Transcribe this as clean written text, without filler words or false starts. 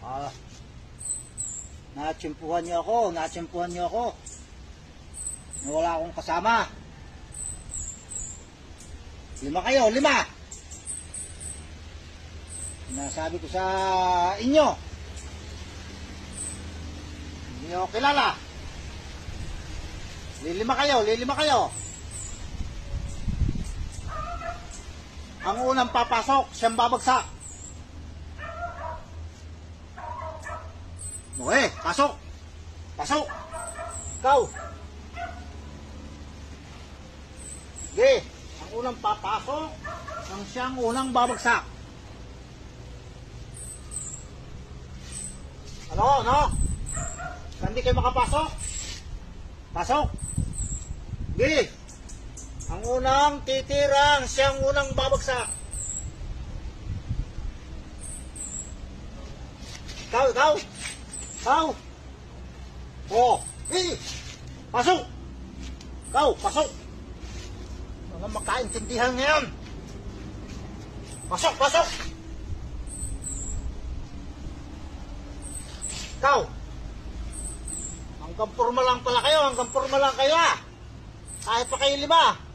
Ah, natsimpuhan niyo ako, na wala akong kasama. 5 kayo, 5. Sinasabi ko sa inyo. Hindi niyo ako kilala. Lilima kayo. Ang unang papasok, siyang babagsak. Okay, pasok. Ikaw. Okay, ang unang papasok, ang siyang unang babagsak. Ano? Hindi kayo makapasok? Pasok. Okay. Ang unang titirang, siyang unang babagsak. Ikaw. Oh, pasok. Ikaw, pasok. Mga makaintindihan ngayon. Pasok. Ikaw. Hanggang porma lang pala kayo, ah. Kahit pa kayo 5.